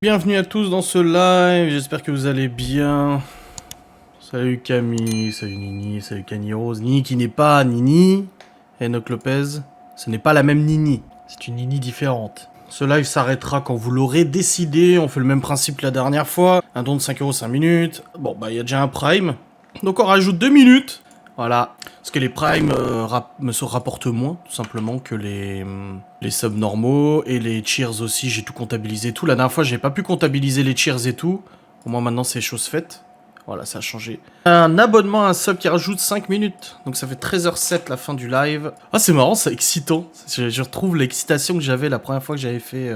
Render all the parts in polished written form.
Bienvenue à tous dans ce live, j'espère que vous allez bien. Salut Camille, salut Nini, salut Cani Rose. Nini qui n'est pas Nini. Enoch Lopez, ce n'est pas la même Nini, c'est une Nini différente. Ce live s'arrêtera quand vous l'aurez décidé, on fait le même principe que la dernière fois. Un don de 5 € 5 minutes. Bon bah il y a déjà un prime, donc on rajoute 2 minutes. Voilà, parce que les primes me rapportent moins, tout simplement, que les subs normaux. Et les cheers aussi, j'ai tout comptabilisé. Tout. La dernière fois, j'ai pas pu comptabiliser les cheers et tout. Au moins, maintenant, c'est chose faite. Voilà, ça a changé. Un abonnement à un sub qui rajoute 5 minutes. Donc ça fait 13h07 la fin du live. Ah, c'est marrant, c'est excitant. Je retrouve l'excitation que j'avais la première fois que j'avais fait,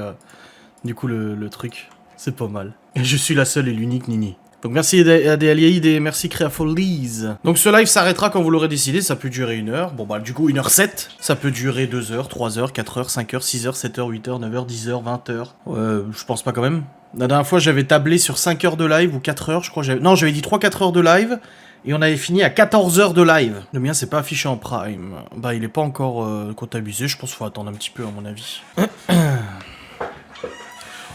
du coup, le truc. C'est pas mal. Et je suis la seule et l'unique Nini. Donc merci à des alliés et merci Créafolies. Donc ce live s'arrêtera quand vous l'aurez décidé, ça peut durer 1 heure. Bon bah du coup 1h07. Ça peut durer 2 heures, 3 heures, 4 heures, 5 heures, 6 heures, 7 heures, 8 heures, 9 heures, 10 heures, 20 heures. Je pense pas quand même. La dernière fois j'avais tablé sur 5 heures de live ou 4 heures, je crois. Non, j'avais dit 3-4 heures de live. Et on avait fini à 14 heures de live. Le mien c'est pas affiché en prime. Bah il est pas encore comptabilisé, je pense qu'il faut attendre un petit peu à mon avis.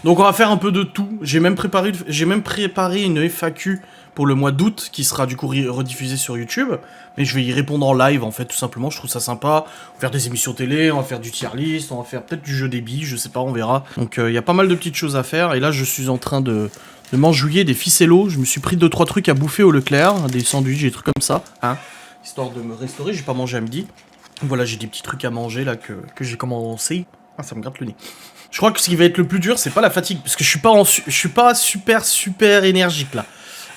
Donc on va faire un peu de tout. J'ai même préparé une FAQ pour le mois d'août qui sera du coup rediffusée sur YouTube. Mais je vais y répondre en live en fait, tout simplement. Je trouve ça sympa. On va faire des émissions télé, on va faire du tier list, on va faire peut-être du jeu des billes, je sais pas, on verra. Donc il y a pas mal de petites choses à faire. Et là je suis en train de m'enjouiller des ficellos. Je me suis pris 2-3 trucs à bouffer au Leclerc, des sandwichs, des trucs comme ça, hein, histoire de me restaurer. J'ai pas mangé à midi. Voilà, j'ai des petits trucs à manger là que j'ai commencé. Ah, ça me gratte le nez. Je crois que ce qui va être le plus dur, c'est pas la fatigue, parce que je suis pas super énergique là.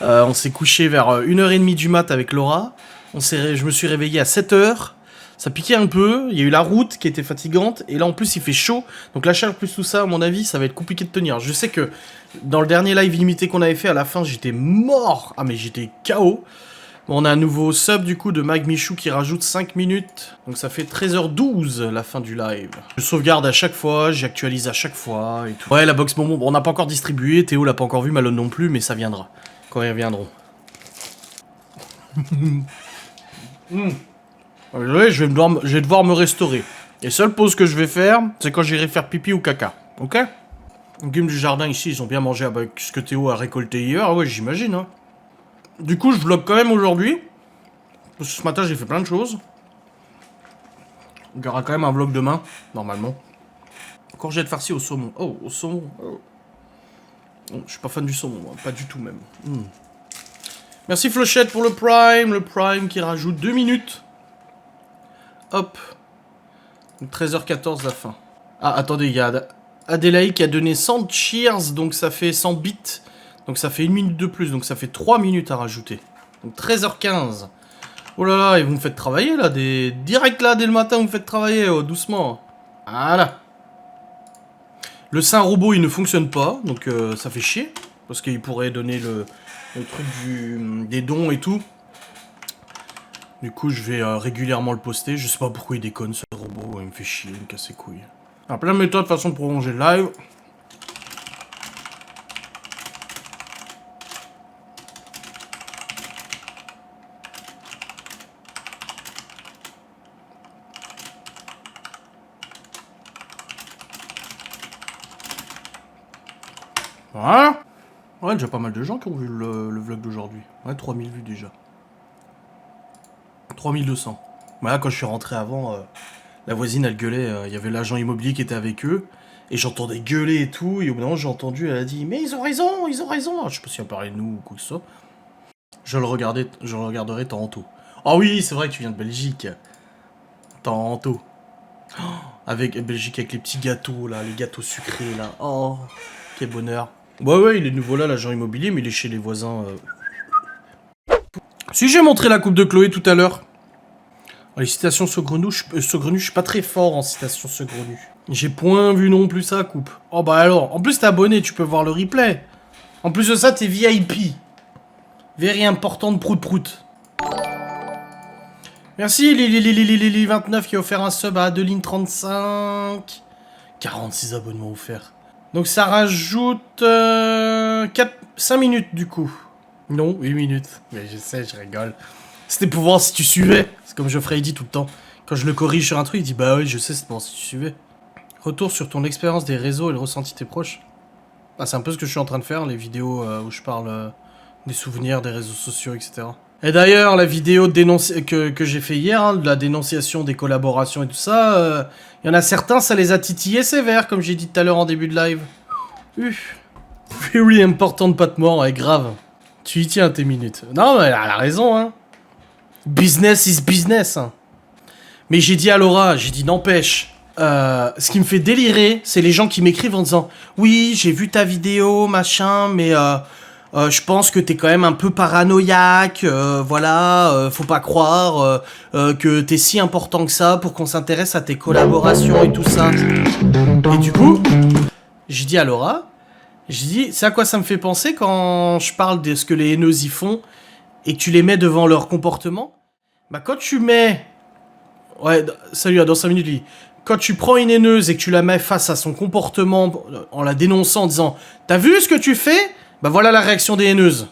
On s'est couché vers 1h30 du mat avec Laura. Je me suis réveillé à 7h. Ça piquait un peu, il y a eu la route qui était fatigante, et là en plus il fait chaud. Donc la chaleur plus tout ça, à mon avis, ça va être compliqué de tenir. Je sais que dans le dernier live limité qu'on avait fait, à la fin j'étais mort. Ah mais j'étais KO. Bon, on a un nouveau sub du coup de Mag Michou qui rajoute 5 minutes. Donc ça fait 13h12 la fin du live. Je sauvegarde à chaque fois, j'actualise à chaque fois et tout. Ouais, la box bonbon, bon, on n'a pas encore distribué, Théo l'a pas encore vu, Malone non plus, mais ça viendra. Quand ils reviendront. Désolé, je vais devoir me restaurer. Et seule pause que je vais faire, c'est quand j'irai faire pipi ou caca. Ok? Game du jardin ici, ils ont bien mangé avec ce que Théo a récolté hier. Ah ouais, j'imagine, hein. Du coup, je vlog quand même aujourd'hui. Parce que ce matin, j'ai fait plein de choses. Il y aura quand même un vlog demain, normalement. Courgette farcie au saumon. Oh, au saumon. Oh. Oh, je suis pas fan du saumon, moi. Pas du tout même. Merci Flochette pour le prime. Le prime qui rajoute 2 minutes. Hop. 13h14 la fin. Ah, attendez, il y a Adélaïde qui a donné 100 cheers, donc ça fait 100 bits. Donc ça fait 1 minute de plus, donc ça fait 3 minutes à rajouter. Donc 13h15. Oh là là, et vous me faites travailler là, direct là, dès le matin, vous me faites travailler, oh, doucement. Voilà. Le sein robot, il ne fonctionne pas, donc ça fait chier. Parce qu'il pourrait donner le truc des dons et tout. Du coup, je vais régulièrement le poster. Je sais pas pourquoi il déconne, ce robot, il me fait chier, il me casse les couilles. Alors, plein de méthodes, de façon de prolonger le live. Voilà. Ouais, déjà pas mal de gens qui ont vu le vlog d'aujourd'hui. Ouais, 3000 vues déjà. 3200. Voilà, quand je suis rentré avant, la voisine, elle gueulait. Il y avait l'agent immobilier qui était avec eux. Et j'entendais gueuler et tout. Et au bout d'un moment, j'ai entendu, elle a dit « Mais ils ont raison, ils ont raison !» Je sais pas si elle parlait de nous ou quoi que ce soit. Je le regarderai tantôt. Oh oui, c'est vrai que tu viens de Belgique. Tantôt. Oh, avec Belgique, avec les petits gâteaux, là, les gâteaux sucrés, là. Oh, quel bonheur. Ouais, il est nouveau là, l'agent immobilier, mais il est chez les voisins. Si j'ai montré la coupe de Chloé tout à l'heure. Les citations saugrenues, je suis pas très fort en citations saugrenues. J'ai point vu non plus sa coupe. Oh bah alors, en plus t'es abonné, tu peux voir le replay. En plus de ça, t'es VIP. Very important prout prout. Merci Lili29 qui a offert un sub à Adeline35. 46 abonnements offerts. Donc ça rajoute 5 minutes du coup. Non, 8 minutes. Mais je sais, je rigole. C'était pour voir si tu suivais. C'est comme Geoffrey dit tout le temps. Quand je le corrige sur un truc, il dit bah oui, je sais, c'est pour voir si tu suivais. Retour sur ton expérience des réseaux et le ressenti de tes proches. Bah, c'est un peu ce que je suis en train de faire, les vidéos où je parle des souvenirs, des réseaux sociaux, etc. Et d'ailleurs, la vidéo que j'ai fait hier, hein, de la dénonciation des collaborations et tout ça, y en a certains, ça les a titillés sévères, comme j'ai dit tout à l'heure en début de live. Very important, pas de mort, ouais, grave. Tu y tiens tes minutes. Non, mais elle a raison, hein. Business is business. Hein. Mais j'ai dit à Laura, j'ai dit n'empêche. Ce qui me fait délirer, c'est les gens qui m'écrivent en disant « Oui, j'ai vu ta vidéo, machin, mais je pense que t'es quand même un peu paranoïaque, voilà, faut pas croire que t'es si important que ça pour qu'on s'intéresse à tes collaborations et tout ça. » Et du coup, j'ai dit à Laura, j'ai dit « C'est à quoi ça me fait penser quand je parle de ce que les haineux y font et que tu les mets devant leur comportement ?» Bah quand tu mets... Ouais, salut, dans 5 minutes, lui. Quand tu prends une haineuse et que tu la mets face à son comportement en la dénonçant en disant « T'as vu ce que tu fais ?» Bah voilà la réaction des haineuses.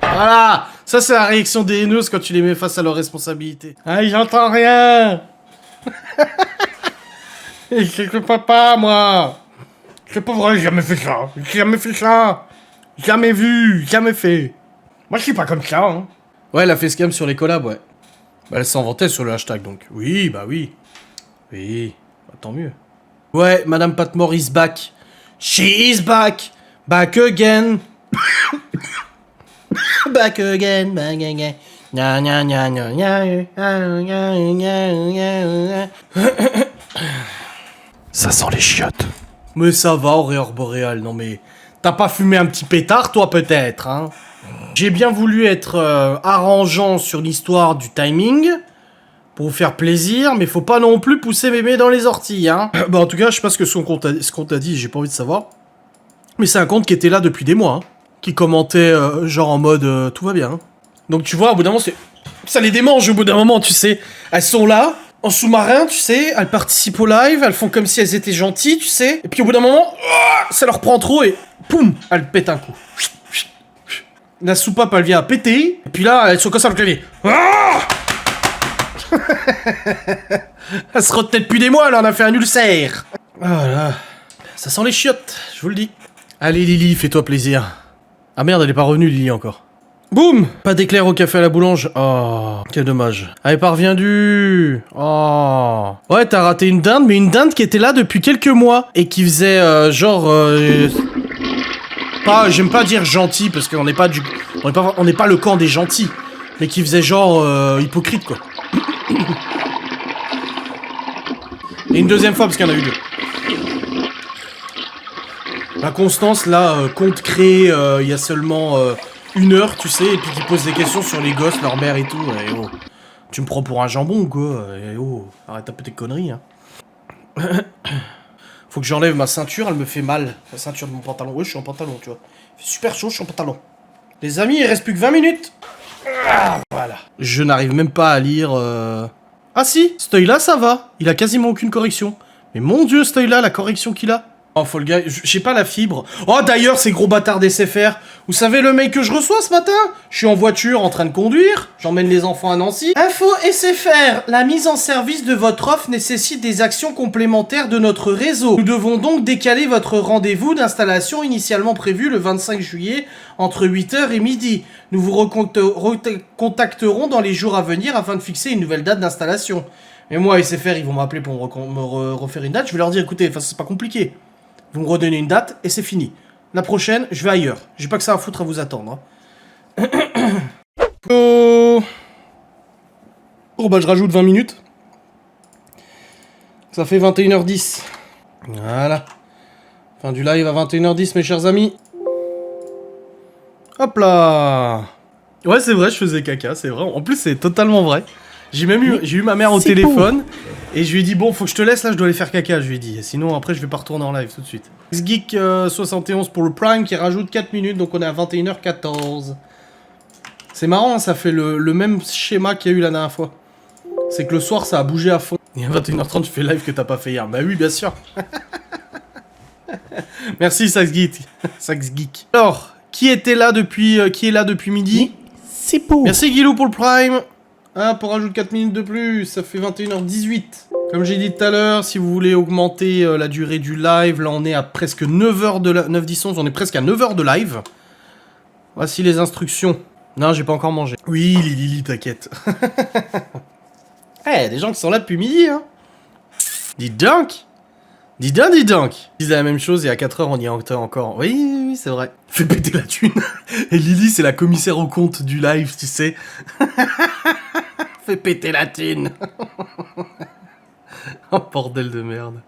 Voilà, ça c'est la réaction des haineuses quand tu les mets face à leurs responsabilités. Ah, j'entends rien. C'est papa, moi. C'est pas vrai, j'ai jamais fait ça. J'ai jamais fait ça. Jamais vu, jamais fait. Moi je suis pas comme ça, hein. Ouais, elle a fait scam sur les collabs, ouais. Bah, elle s'en vantait sur le hashtag, donc. Oui, bah oui. Oui, bah, tant mieux. Ouais, Madame Patmore is back. She is back. Back again. Back again, back again. Gna gna gna gna gna. Ça sent les chiottes. Mais ça va, Aurore Boréal, non mais... T'as pas fumé un petit pétard, toi, peut-être, hein? J'ai bien voulu être arrangeant sur l'histoire du timing, pour vous faire plaisir, mais faut pas non plus pousser mémé dans les orties, hein. Bah en tout cas, je sais pas ce qu'on t'a dit, j'ai pas envie de savoir. Mais c'est un compte qui était là depuis des mois, hein, qui commentait genre en mode tout va bien. Hein. Donc tu vois, au bout d'un moment, ça les démange au bout d'un moment, tu sais. Elles sont là, en sous-marin, tu sais, elles participent au live, elles font comme si elles étaient gentilles, tu sais. Et puis au bout d'un moment, ça leur prend trop et poum, elles pètent un coup. La soupape, elle vient à péter, et puis là, elles sont comme ça le clavier. Elle se retenait depuis des mois, là, on a fait un ulcère. Voilà. Ça sent les chiottes, je vous le dis. Allez, Lily, fais-toi plaisir. Ah merde, elle est pas revenue, Lily, encore. Boum! Pas d'éclair au café à la boulange. Oh, quel dommage. Elle est pas revenue. Oh. Ouais, t'as raté une dinde, mais une dinde qui était là depuis quelques mois, et qui faisait, j'aime pas dire gentil, parce qu'on n'est pas on n'est pas le camp des gentils. Mais qui faisait genre, hypocrite, quoi. Et une deuxième fois, parce qu'il y en a eu deux. La Constance, là, compte créé il y a seulement 1 heure, tu sais, et puis qui pose des questions sur les gosses, leur mère et tout. Et oh, tu me prends pour un jambon ou quoi? Et oh, arrête un peu tes conneries, hein. Faut que j'enlève ma ceinture, elle me fait mal. La ceinture de mon pantalon. Ouais, je suis en pantalon, tu vois. Il fait super chaud, je suis en pantalon. Les amis, il reste plus que 20 minutes. Ah, voilà. Je n'arrive même pas à lire... Ah si, cet œil-là, ça va. Il a quasiment aucune correction. Mais mon dieu, cet œil-là, la correction qu'il a. Oh, Fall Guy, j'ai pas la fibre. Oh, d'ailleurs, ces gros bâtards d'SFR. Vous savez le mail que je reçois ce matin? Je suis en voiture, en train de conduire. J'emmène les enfants à Nancy. Info SFR. La mise en service de votre offre nécessite des actions complémentaires de notre réseau. Nous devons donc décaler votre rendez-vous d'installation initialement prévu le 25 juillet entre 8h et midi. Nous vous recontacterons dans les jours à venir afin de fixer une nouvelle date d'installation. Et moi, SFR, ils vont m'appeler pour me refaire une date. Je vais leur dire, écoutez, c'est pas compliqué. Vous me redonnez une date et c'est fini. La prochaine, je vais ailleurs. J'ai pas que ça à foutre à vous attendre. Hein. Oh. Oh bah je rajoute 20 minutes. Ça fait 21h10. Voilà. Fin du live à 21h10 mes chers amis. Hop là. Ouais c'est vrai, je faisais caca, c'est vrai. En plus c'est totalement vrai. J'ai eu ma mère au téléphone beau. Et je lui ai dit bon faut que je te laisse là, je dois aller faire caca, je lui ai dit. Sinon après je vais pas retourner en live tout de suite. Geek 71 pour le Prime qui rajoute 4 minutes, donc on est à 21h14. C'est marrant, hein, ça fait le même schéma qu'il y a eu la dernière fois. C'est que le soir ça a bougé à fond. Et à 21h30 tu fais live que t'as pas fait hier. Bah oui bien sûr. Merci Sax Geek. Sax Geek. Alors, qui est là depuis midi? C'est beau. Merci Guilou pour le Prime. Ah, pour rajouter 4 minutes de plus, ça fait 21h18. Comme j'ai dit tout à l'heure, si vous voulez augmenter la durée du live, là on est à presque 9 heures de 9, 10, 11, on est presque à 9 heures de live. Voici les instructions. Non, j'ai pas encore mangé. Oui, Lili, t'inquiète. Eh, des gens qui sont là depuis midi, hein. Dis donc. Dis donc, dis donc. Ils disent la même chose et à 4 heures on y est encore. Oui, oui, oui, c'est vrai. Fais péter la thune. Et Lili, c'est la commissaire au compte du live, tu sais. Fais péter la thune. Oh, bordel de merde.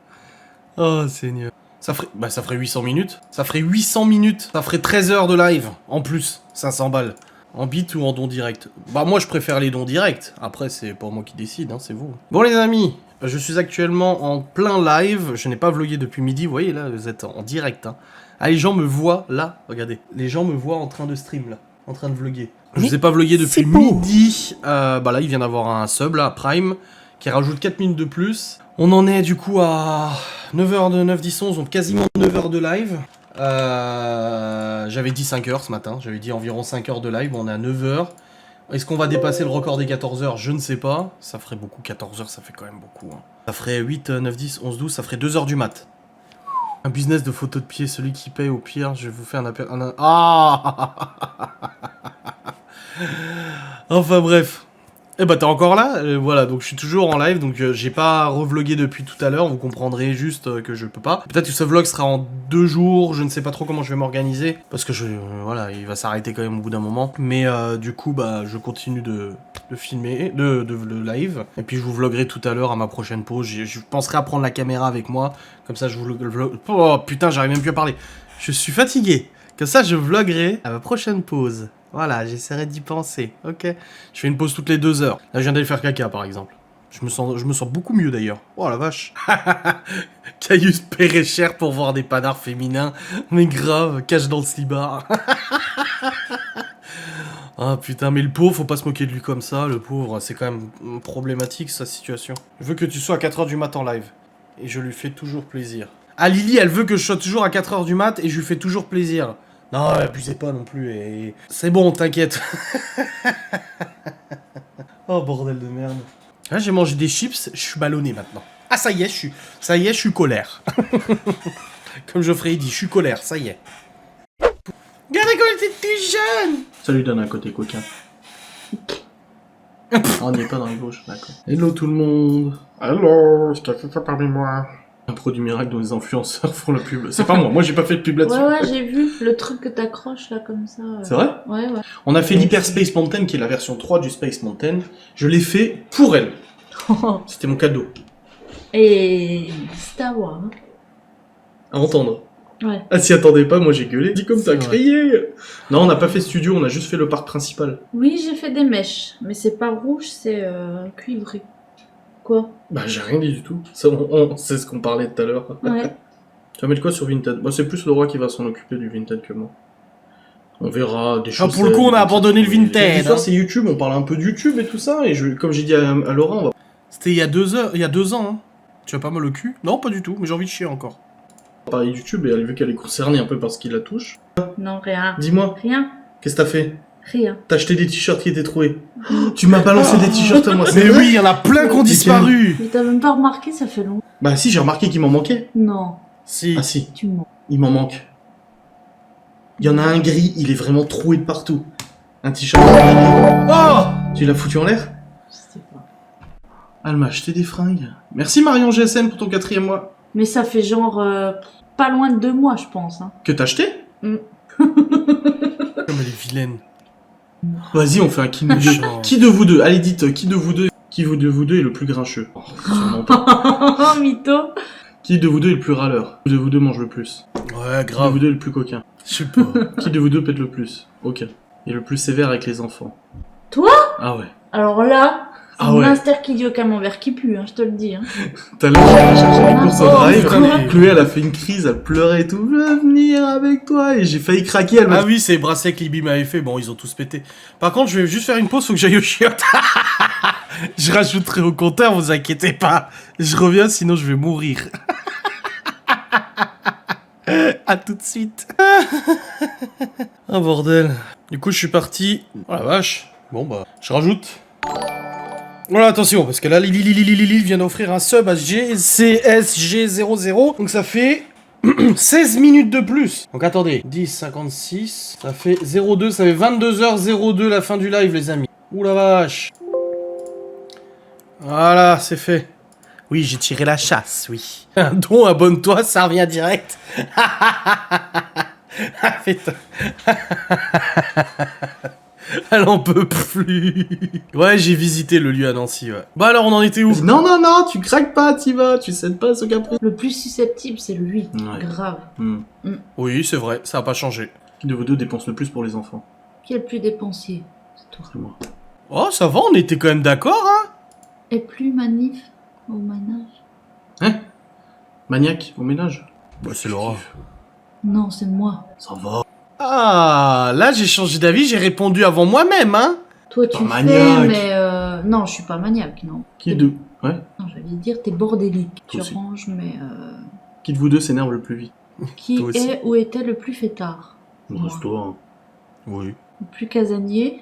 Oh, Seigneur. Ça ferait 800 minutes. Ça ferait 800 minutes. Ça ferait 13 heures de live. En plus, 500 balles. En bit ou en don direct? Bah, moi, je préfère les dons directs. Après, c'est pas moi qui décide, hein, c'est vous. Bon, les amis, je suis actuellement en plein live. Je n'ai pas vlogué depuis midi. Vous voyez, là, vous êtes en direct. Hein. Ah, les gens me voient, là. Regardez. Les gens me voient en train de stream, là. En train de vloguer. Je ne vous ai pas vlogué depuis midi. Bah là, il vient d'avoir un sub, là, Prime, qui rajoute 4 minutes de plus. On en est, du coup, à 9h de 9, 10, 11. Donc, quasiment 9 heures de live. J'avais dit 5 heures ce matin, j'avais dit environ 5 heures de live, on est à 9 heures. Est-ce qu'on va dépasser le record des 14 heures? Je ne sais pas, ça ferait beaucoup, 14 heures ça fait quand même beaucoup. Hein. Ça ferait 8, 9, 10, 11, 12, ça ferait 2 heures du mat. Un business de photos de pied, celui qui paye au pire, je vais vous faire un appel... Ah. Enfin bref. Eh bah t'es encore là, voilà, donc je suis toujours en live, donc j'ai pas revlogué depuis tout à l'heure, vous comprendrez juste que je peux pas. Peut-être que ce vlog sera en 2 jours, je ne sais pas trop comment je vais m'organiser, parce que voilà, il va s'arrêter quand même au bout d'un moment. Mais du coup, bah je continue de filmer, de live, et puis je vous vloguerai tout à l'heure à ma prochaine pause. Je penserai à prendre la caméra avec moi, comme ça je vous vlog... Oh putain, j'arrive même plus à parler. Je suis fatigué, comme ça je vloguerai à ma prochaine pause. Voilà, j'essaierai d'y penser, ok. Je fais une pause toutes les 2 heures. Là, je viens d'aller faire caca, par exemple. Je me sens beaucoup mieux, d'ailleurs. Oh, la vache. Caius paierait cher pour voir des panards féminins. Mais grave, cache dans le slibard. Ah, putain, mais le pauvre, faut pas se moquer de lui comme ça. Le pauvre, c'est quand même problématique, sa situation. Je veux que tu sois à 4h du mat en live. Et je lui fais toujours plaisir. Ah, Lily, elle veut que je sois toujours à 4h du mat et je lui fais toujours plaisir. Non, abusez pas non plus, et... C'est bon, t'inquiète. Oh, bordel de merde. Là, j'ai mangé des chips, je suis ballonné maintenant. Ah, ça y est, je suis colère. Comme Geoffrey dit, je suis colère, ça y est. Regardez comme elle était plus jeune. Ça lui donne un côté coquin. On n'y est pas dans les gauches, d'accord. Hello tout le monde. Hello, je t'ai fait ça parmi moi. Un produit miracle dont les influenceurs font la pub. C'est pas moi j'ai pas fait de pub là-dessus. Ouais, j'ai vu le truc que t'accroches là comme ça. C'est vrai? Ouais. On a fait l'Hyper Space Mountain qui est la version 3 du Space Mountain. Je l'ai fait pour elle. C'était mon cadeau. Et c'est à voir. Hein. À entendre. Ouais. Ah, s'y attendait pas, moi j'ai gueulé. Dis comme t'as crié. Non, on n'a pas fait studio, on a juste fait le parc principal. Oui, j'ai fait des mèches, mais c'est pas rouge, c'est cuivré. Quoi? Bah, j'ai rien dit du tout. Ça, c'est ce qu'on parlait tout à l'heure. Ouais. Tu vas mettre quoi sur Vinted? Bah, c'est plus le roi qui va s'en occuper du Vinted que moi. On verra des choses. Ah, pour le coup, on a abandonné le Vinted. L'histoire, c'est YouTube, on parle un peu de YouTube et tout ça. Et comme j'ai dit à Laurent, on va... C'était il y a 2 ans. Hein. Tu as pas mal au cul? Non, pas du tout, mais j'ai envie de chier encore. parler de YouTube et elle, vu qu'elle est concernée un peu par ce qui la touche. Non, rien. Dis-moi, Rien. qu'est-ce que t'as fait? Rien. T'as acheté des t-shirts qui étaient troués. Tu m'as balancé des t-shirts à moi. Mais oui, il y en a plein qui ont disparu. Mais t'as même pas remarqué, ça fait long. Bah si, j'ai remarqué qu'il m'en manquait. Non, Si. Ah si, tu mens. il m'en manque. Il y en a un gris, il est vraiment troué de partout. Un t-shirt. Oh! Tu l'as foutu en l'air? Je sais pas. Elle m'a acheté des fringues. Merci Marion GSM pour ton 4e mois. Mais ça fait genre pas loin de 2 mois, je pense. Hein. Que t'as acheté? Mm. Comme elle est vilaine. Vas-y, on fait un qui de Méchant. Qui de vous deux? Allez, dites, qui de vous deux est le plus grincheux? Oh, sûrement pas. Oh, mytho. Qui de vous deux est le plus râleur? Qui de vous deux mange le plus? Ouais, Qui de vous grave. deux est le plus coquin? Je sais pas. Qui de vous deux pète le plus? Ok. Et le plus sévère avec les enfants? Toi? Ah ouais. Alors là, c'est Ah ouais. Master qui dit au camembert qui pue, hein, je te le dis. Hein. Tout à l'heure, j'ai cherché les courses en Oh, drive. putain, mais- Chloé, elle a fait une crise, elle pleurait et tout. Je veux venir avec toi. Et j'ai failli craquer. Elle m'a Ah oui, c'est les bracelets que Libby m'avait fait. Bon, ils ont tous pété. Par contre, je vais juste faire une pause, faut que j'aille au chiottes. Je rajouterai au compteur, vous inquiétez pas. Je reviens, sinon je vais mourir. À tout de suite. Ah bordel. Du coup, je suis parti. Oh la vache. Bon bah, je rajoute. Voilà, attention, parce que là, Lili vient d'offrir un sub à GCSG00. Donc ça fait 16 minutes de plus. Donc attendez, 10, 56, ça fait 02, ça fait 22h02 la fin du live, les amis. Ouh la vache. Voilà, c'est fait. Oui, j'ai tiré la chasse, oui. Un don, abonne-toi, ça revient direct. Ah putain. Elle en peut plus. Ouais, j'ai visité le lieu à Nancy, ouais. Bah alors, on en était où? Non, non, non, tu craques pas, t'y vas, tu cèdes pas à ce caprice. Le plus susceptible, c'est lui. Ouais. Grave. Oui, c'est vrai, ça a pas changé. Qui de vous deux dépense le plus pour les enfants? Qui est le plus dépensier? C'est toi. C'est moi. Oh, ça va, on était quand même d'accord, hein? Et plus manif au manage? Hein? Maniaque au ménage? Bah, c'est Laura. Non, c'est moi. Ça va. Ah, là, j'ai changé d'avis, j'ai répondu avant moi-même, hein? Toi, tu Pas fais, maniaque. mais non, je suis pas maniaque, non. Qui de... Ouais? Non, j'allais dire, t'es bordélique. Toi Tu aussi. ranges, mais Qui de vous deux s'énerve le plus vite? qui Toi aussi. est ou était le plus fêtard? Moi. Reste toi, hein. Oui. Le plus casanier?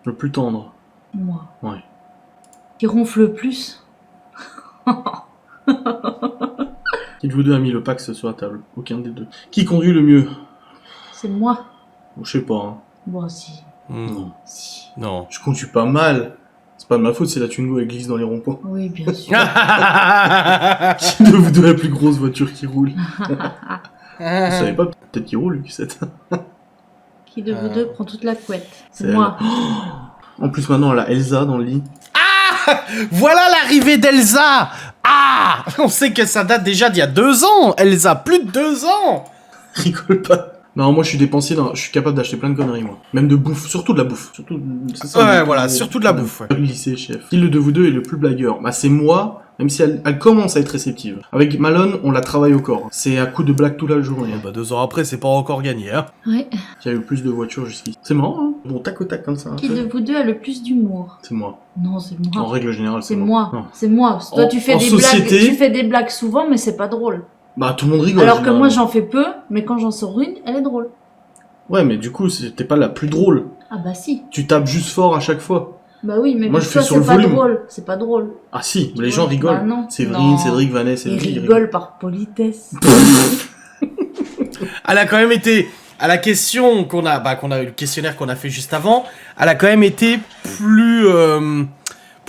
Le plus tendre. Moi. Ouais. Qui ronfle le plus? Qui de vous deux a mis le Pax sur la table? Aucun des deux. Qui conduit le mieux? C'est moi. Je sais pas, hein. Moi aussi. Non. Si. Non. Je conduis pas mal. C'est pas de ma faute, c'est la Twingo, elle glisse dans les ronds-points. Oui, bien sûr. Qui de vous deux a la plus grosse voiture qui roule? Vous savez pas, peut-être qu'il roule, lui, cette. Qui de vous deux prend toute la couette? C'est C'est moi. En plus, maintenant, elle a Elsa dans le lit. Voilà l'arrivée d'Elsa. Ah, on sait que ça date déjà d'il y a 2 ans. Elsa, plus de 2 ans. Rigole pas. Non, moi, je suis dépensier, je suis capable d'acheter plein de conneries, moi. Même de bouffe, surtout de la bouffe. Surtout, c'est ça. Ouais, le voilà, plus gros. surtout de la bouffe, ouais. Lycée, chef. Qui de vous deux est le plus blagueur? Bah, c'est moi, même si elle commence à être réceptive. Avec Malone, on la travaille au corps. C'est à coup de blague toute la journée. Bah 2 ans après, c'est pas encore gagné, hein. Ouais. Qui a eu le plus de voitures jusqu'ici. C'est marrant, hein. Bon, tac au tac comme ça. Qui de vous deux a le plus d'humour? C'est moi. Non, c'est En moi. règle générale, C'est moi. Non. C'est moi. Parce que toi, En- tu fais en des société- blagues. Tu fais des blagues souvent, mais c'est pas drôle. Bah, tout le monde rigole. Alors que moi, généralement. j'en fais peu, mais quand j'en sors une, elle est drôle. Ouais, mais du coup, t'es pas la plus drôle. Ah bah si. Tu tapes juste fort à chaque fois. Bah oui, mais Moi, pour je toi, fais sur c'est le pas volume. drôle. C'est pas drôle. Ah si, les Ouais, gens rigolent. bah non. Séverine, Non. Cédric, Vanessa, Ils Cédric, rigolent par politesse. Elle a quand même été à la question qu'on a, le questionnaire qu'on a fait juste avant. Elle a quand même été plus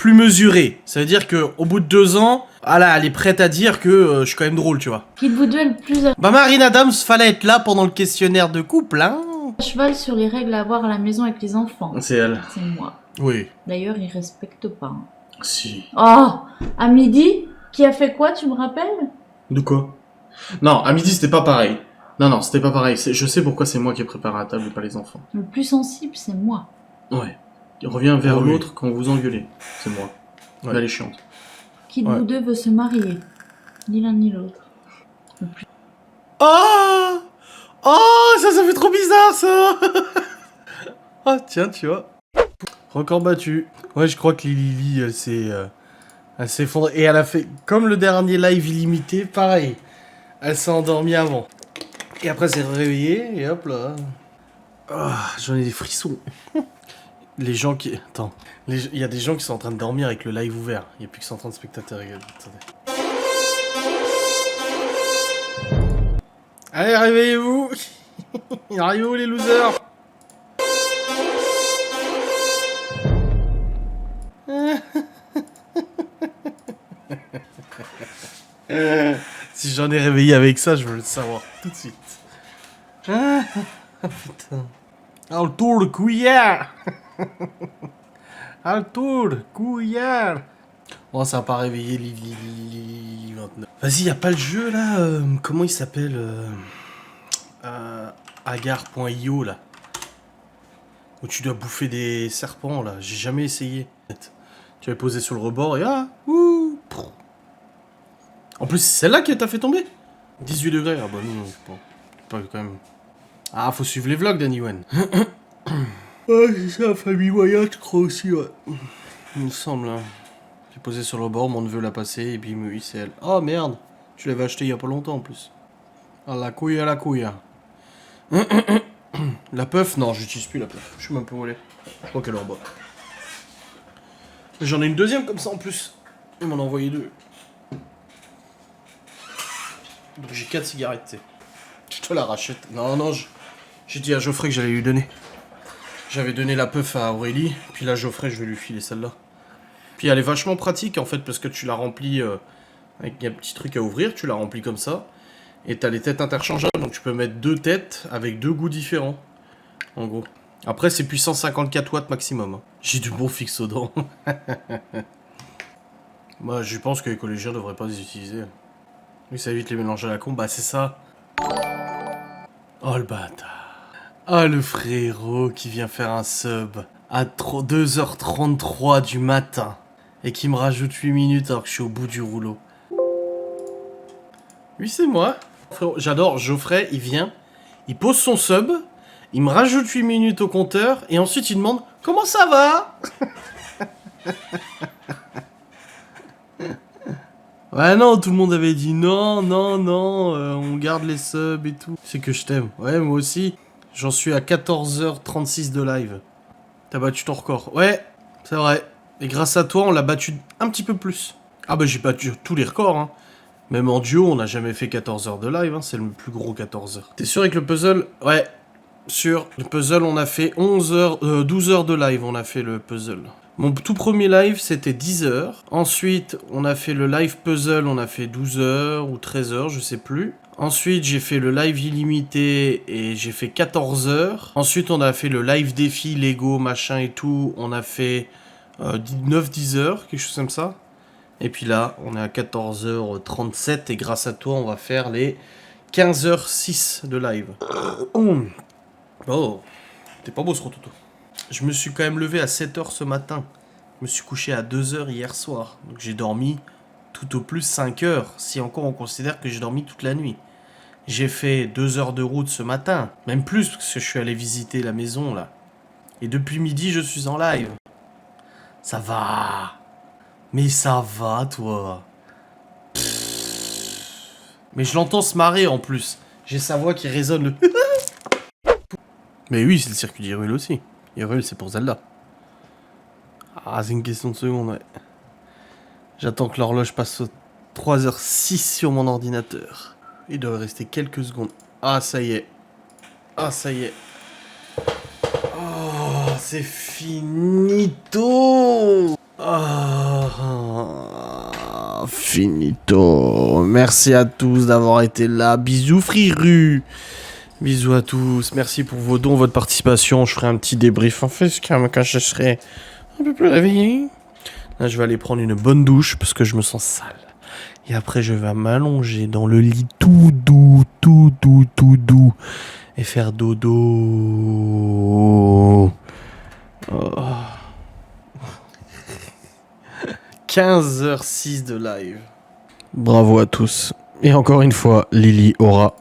mesurée. Ça veut dire que au bout de 2 ans, elle est prête à dire que je suis quand même drôle, tu vois. Qui de vous deux est le plus à Bah Marine Adams, fallait être là pendant le questionnaire de couple, hein. cheval sur les règles à avoir à la maison avec les enfants? C'est elle. C'est moi. Oui. D'ailleurs, ils respectent pas. hein. Si. Oh, à midi, qui a fait quoi, tu me rappelles? De quoi? Non, à midi, c'était pas pareil. Non, c'était pas pareil. Je sais pourquoi c'est moi qui ai préparé la table et pas les enfants. Le plus sensible, c'est moi. Ouais. Il revient vers Ah oui. l'autre quand vous engueulez. C'est moi. Ouais. Elle est chiante. Qui de Ouais. vous deux veut se marier? Ni l'un ni l'autre. Oh, oh, ça fait trop bizarre, ça. Oh, tiens, tu vois. Record battu. Ouais, je crois que Lily, elle s'est effondrée. Et elle a fait, comme le dernier live illimité, pareil. Elle s'est endormie avant. Et après, elle s'est réveillée, et hop là. Ah, j'en ai des frissons. Les gens qui... Attends. Il y a des gens qui sont en train de dormir avec le live ouvert. Il n'y a plus que 130 spectateurs. Regarde. Attendez. Allez, réveillez-vous. Arrivez-vous, les losers. Si j'en ai réveillé avec ça, je veux le savoir tout de suite. Ah, putain. Ah, le tour de cuillère. Ah, le tour de cuillère. Oh, ça va pas réveiller Lily 29. Vas-y, y a pas le jeu là comment il s'appelle Agar.io là. Où tu dois bouffer des serpents là. J'ai jamais essayé. Tu vas poser sur le rebord et En plus, c'est celle-là qui t'a fait tomber 18 degrés. Ah bah non, pas quand même. Ah, faut suivre les vlogs d'Annie Wen. Ouais, c'est ça, la famille Wyatt, je crois aussi, ouais. Il me semble, hein. J'ai posé sur le bord, mon neveu l'a passé, et puis oui, c'est elle. Oh merde, tu l'avais acheté il y a pas longtemps en plus. Ah, la couille à la couille. La puff, non, j'utilise plus la puff. Je sais même pas où elle est. Je crois qu'elle est en bas. J'en ai une deuxième comme ça en plus. Il m'en a envoyé 2. Donc j'ai 4 cigarettes, tu sais. Je te la rachète. Non, non, j'ai dit à Geoffrey que j'allais lui donner. J'avais donné la puff à Aurélie, puis là Geoffrey, je vais lui filer celle-là. Puis elle est vachement pratique en fait, parce que tu la remplis avec un petit truc à ouvrir, tu la remplis comme ça, et t'as les têtes interchangeables, donc tu peux mettre 2 têtes avec 2 goûts différents, en gros. Après, c'est puissance 54 watts maximum. Hein. J'ai du bon fixe aux dents. Moi, je pense que les collégiens devraient pas les utiliser. Oui, ça évite les mélanges à la con, bah c'est ça. Oh le bâtard. Ah, le frérot qui vient faire un sub à 2h33 du matin et qui me rajoute 8 minutes alors que je suis au bout du rouleau. Oui, c'est moi. J'adore Geoffrey, il vient, il pose son sub, il me rajoute 8 minutes au compteur et ensuite il demande « Comment ça va ?» Ouais, non, tout le monde avait dit non, on garde les subs et tout. C'est que je t'aime. Ouais, moi aussi. J'en suis à 14h36 de live. T'as battu ton record. Ouais, c'est vrai. Et grâce à toi, on l'a battu un petit peu plus. Ah bah j'ai battu tous les records, hein. Même en duo, on n'a jamais fait 14 heures de live, hein. C'est le plus gros 14 heures. T'es sûr avec le puzzle? Ouais, sûr. Le puzzle, on a fait 12 heures de live, on a fait le puzzle. Mon tout premier live, c'était 10 heures. Ensuite, on a fait le live puzzle, on a fait 12 heures ou 13 heures, je sais plus. Ensuite, j'ai fait le live illimité et j'ai fait 14 heures. Ensuite, on a fait le live défi, Lego, machin et tout. On a fait 9-10 heures, quelque chose comme ça. Et puis là, on est à 14h37 et grâce à toi, on va faire les 15h06 de live. Oh, t'es pas beau ce rototo. Je me suis quand même levé à 7h ce matin. Je me suis couché à 2h hier soir. Donc j'ai dormi tout au plus 5 heures, si encore on considère que j'ai dormi toute la nuit. J'ai fait 2 heures de route ce matin, même plus parce que je suis allé visiter la maison là. Et depuis midi, je suis en live. Ça va. Mais ça va, toi. Mais je l'entends se marrer en plus. J'ai sa voix qui résonne le... Mais oui, c'est le circuit d'Hyrule aussi. Hyrule, c'est pour Zelda. Ah, c'est une question de seconde, ouais. J'attends que l'horloge passe aux 3h06 sur mon ordinateur. Il doit rester quelques secondes. Ah, ça y est. Ah, ça y est. Oh, c'est finito. Ah, finito. Merci à tous d'avoir été là. Bisous, Friru. Bisous à tous. Merci pour vos dons, votre participation. Je ferai un petit débrief en facecam quand je serai un peu plus réveillé. Là, je vais aller prendre une bonne douche parce que je me sens sale. Et après, je vais m'allonger dans le lit tout doux, tout doux. Et faire dodo. Oh. 15h06 de live. Bravo à tous. Et encore une fois, Lily aura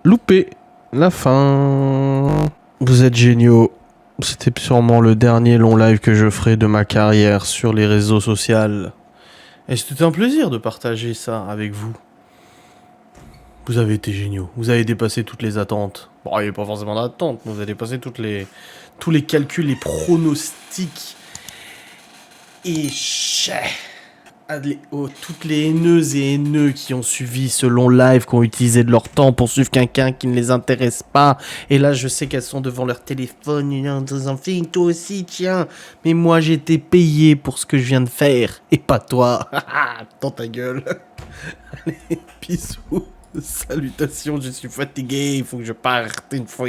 loupé la fin. Vous êtes géniaux. C'était sûrement le dernier long live que je ferai de ma carrière sur les réseaux sociaux. Et c'était un plaisir de partager ça avec vous. Vous avez été géniaux. Vous avez dépassé toutes les attentes. Bon, il n'y avait pas forcément d'attente, mais vous avez dépassé tous les calculs, les pronostics. Et toutes les haineuses et haineux qui ont suivi ce long live, qui ont utilisé de leur temps pour suivre quelqu'un qui ne les intéresse pas. Et là, je sais qu'elles sont devant leur téléphone, en disant, toi aussi, tiens. Mais moi, j'ai été payé pour ce que je viens de faire. Et pas toi. Dans ta gueule. Allez, bisous. Salutations, je suis fatigué. Il faut que je parte une fois.